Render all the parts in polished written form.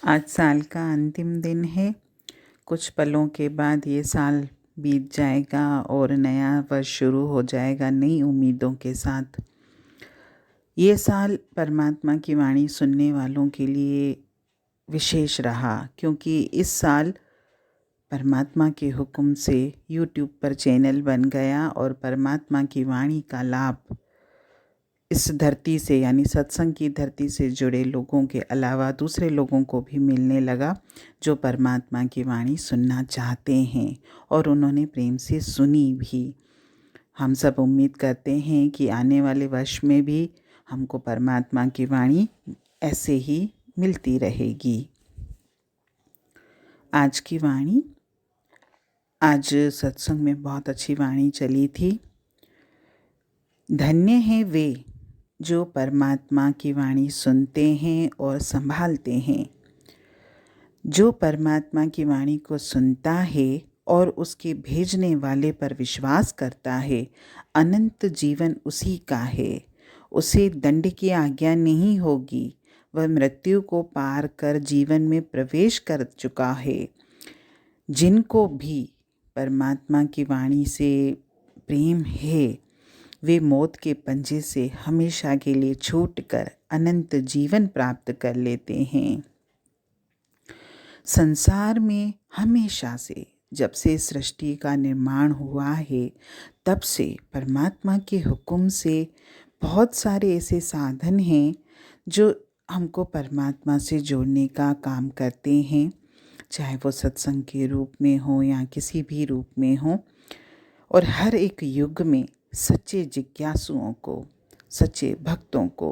आज साल का अंतिम दिन है। कुछ पलों के बाद ये साल बीत जाएगा और नया वर्ष शुरू हो जाएगा नई उम्मीदों के साथ। ये साल परमात्मा की वाणी सुनने वालों के लिए विशेष रहा, क्योंकि इस साल परमात्मा के हुक्म से यूट्यूब पर चैनल बन गया और परमात्मा की वाणी का लाभ इस धरती से यानी सत्संग की धरती से जुड़े लोगों के अलावा दूसरे लोगों को भी मिलने लगा, जो परमात्मा की वाणी सुनना चाहते हैं और उन्होंने प्रेम से सुनी भी। हम सब उम्मीद करते हैं कि आने वाले वर्ष में भी हमको परमात्मा की वाणी ऐसे ही मिलती रहेगी। आज की वाणी, आज सत्संग में बहुत अच्छी वाणी चली थी। धन्य हैं वे जो परमात्मा की वाणी सुनते हैं और संभालते हैं। जो परमात्मा की वाणी को सुनता है और उसके भेजने वाले पर विश्वास करता है, अनंत जीवन उसी का है। उसे दंड की आज्ञा नहीं होगी। वह मृत्यु को पार कर जीवन में प्रवेश कर चुका है। जिनको भी परमात्मा की वाणी से प्रेम है, वे मौत के पंजे से हमेशा के लिए छूटकर अनंत जीवन प्राप्त कर लेते हैं। संसार में हमेशा से, जब से सृष्टि का निर्माण हुआ है, तब से परमात्मा के हुक्म से बहुत सारे ऐसे साधन हैं जो हमको परमात्मा से जोड़ने का काम करते हैं, चाहे वो सत्संग के रूप में हो या किसी भी रूप में हो। और हर एक युग में सच्चे जिज्ञासुओं को, सच्चे भक्तों को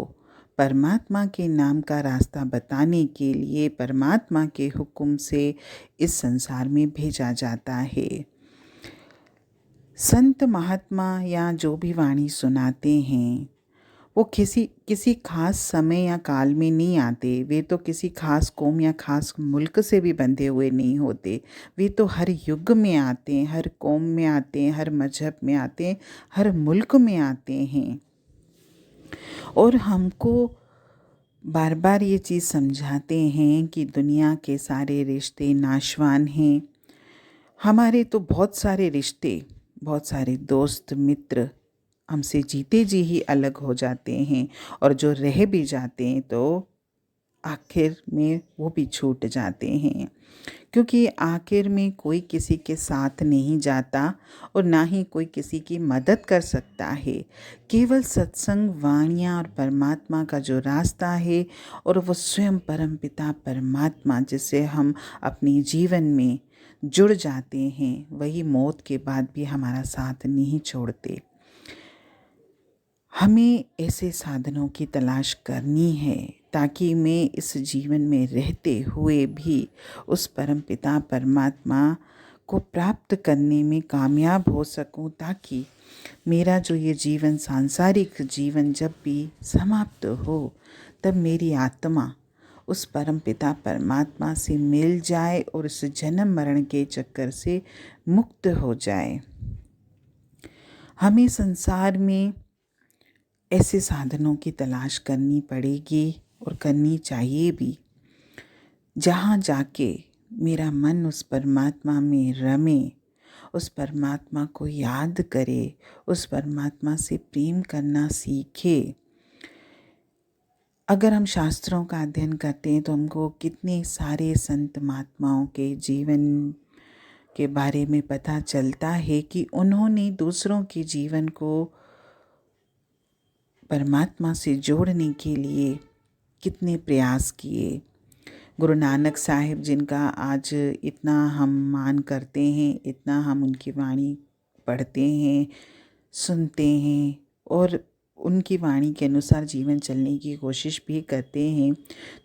परमात्मा के नाम का रास्ता बताने के लिए परमात्मा के हुक्म से इस संसार में भेजा जाता है। संत महात्मा या जो भी वाणी सुनाते हैं, वो किसी खास समय या काल में नहीं आते। वे तो किसी खास कौम या खास मुल्क से भी बंधे हुए नहीं होते। वे तो हर युग में आते हैं, हर कौम में आते हैं, हर मजहब में आते हैं, हर मुल्क में आते हैं और हमको बार बार ये चीज़ समझाते हैं कि दुनिया के सारे रिश्ते नाशवान हैं। हमारे तो बहुत सारे रिश्ते, बहुत सारे दोस्त मित्र हमसे जीते जी ही अलग हो जाते हैं, और जो रह भी जाते हैं तो आखिर में वो भी छूट जाते हैं, क्योंकि आखिर में कोई किसी के साथ नहीं जाता और ना ही कोई किसी की मदद कर सकता है। केवल सत्संग, वाणियाँ और परमात्मा का जो रास्ता है, और वो स्वयं परमपिता परमात्मा जिससे हम अपने जीवन में जुड़ जाते हैं, वही मौत के बाद भी हमारा साथ नहीं छोड़ते। हमें ऐसे साधनों की तलाश करनी है ताकि मैं इस जीवन में रहते हुए भी उस परमपिता परमात्मा को प्राप्त करने में कामयाब हो सकूं, ताकि मेरा जो ये जीवन, सांसारिक जीवन जब भी समाप्त हो, तब मेरी आत्मा उस परमपिता परमात्मा से मिल जाए और इस जन्म मरण के चक्कर से मुक्त हो जाए। हमें संसार में ऐसे साधनों की तलाश करनी पड़ेगी और करनी चाहिए भी, जहाँ जाके मेरा मन उस परमात्मा में रमे, उस परमात्मा को याद करे, उस परमात्मा से प्रेम करना सीखे। अगर हम शास्त्रों का अध्ययन करते हैं तो हमको कितने सारे संत महात्माओं के जीवन के बारे में पता चलता है कि उन्होंने दूसरों के जीवन को परमात्मा से जोड़ने के लिए कितने प्रयास किए। गुरु नानक साहिब, जिनका आज इतना हम मान करते हैं, इतना हम उनकी वाणी पढ़ते हैं, सुनते हैं और उनकी वाणी के अनुसार जीवन चलने की कोशिश भी करते हैं,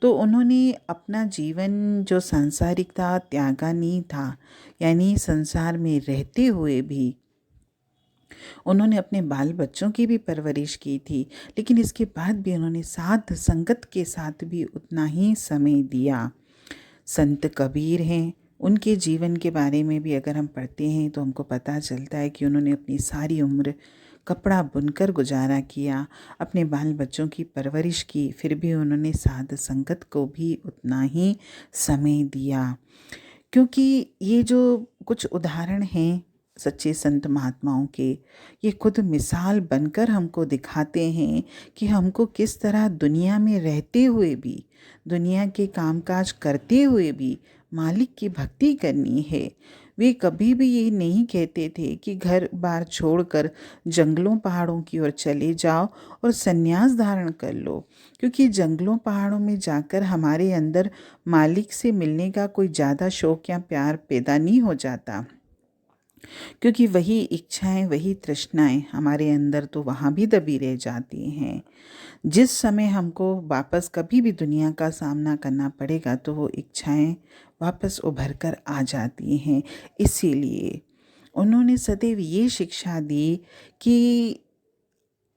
तो उन्होंने अपना जीवन जो सांसारिक था त्यागा नहीं था। यानी संसार में रहते हुए भी उन्होंने अपने बाल बच्चों की भी परवरिश की थी, लेकिन इसके बाद भी उन्होंने साध संगत के साथ भी उतना ही समय दिया। संत कबीर हैं, उनके जीवन के बारे में भी अगर हम पढ़ते हैं तो हमको पता चलता है कि उन्होंने अपनी सारी उम्र कपड़ा बुनकर गुजारा किया, अपने बाल बच्चों की परवरिश की, फिर भी उन्होंने साध संगत को भी उतना ही समय दिया। क्योंकि ये जो कुछ उदाहरण हैं सच्चे संत महात्माओं के, ये खुद मिसाल बनकर हमको दिखाते हैं कि हमको किस तरह दुनिया में रहते हुए भी, दुनिया के कामकाज करते हुए भी मालिक की भक्ति करनी है। वे कभी भी ये नहीं कहते थे कि घर बार छोड़कर जंगलों पहाड़ों की ओर चले जाओ और संन्यास धारण कर लो, क्योंकि जंगलों पहाड़ों में जाकर हमारे अंदर मालिक से मिलने का कोई ज़्यादा शौक या प्यार पैदा नहीं हो जाता, क्योंकि वही इच्छाएं, वही तृष्णाएं हमारे अंदर तो वहाँ भी दबी रह जाती हैं। जिस समय हमको वापस कभी भी दुनिया का सामना करना पड़ेगा तो वो इच्छाएं वापस उभर कर आ जाती हैं। इसीलिए उन्होंने सदैव ये शिक्षा दी कि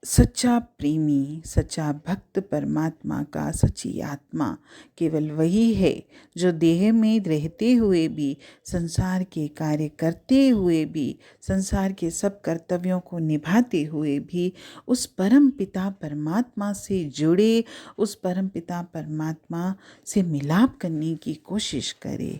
सच्चा प्रेमी, सच्चा भक्त परमात्मा का, सच्ची आत्मा केवल वही है जो देह में रहते हुए भी, संसार के कार्य करते हुए भी, संसार के सब कर्तव्यों को निभाते हुए भी उस परम पिता परमात्मा से जुड़े, उस परम पिता परमात्मा से मिलाप करने की कोशिश करे।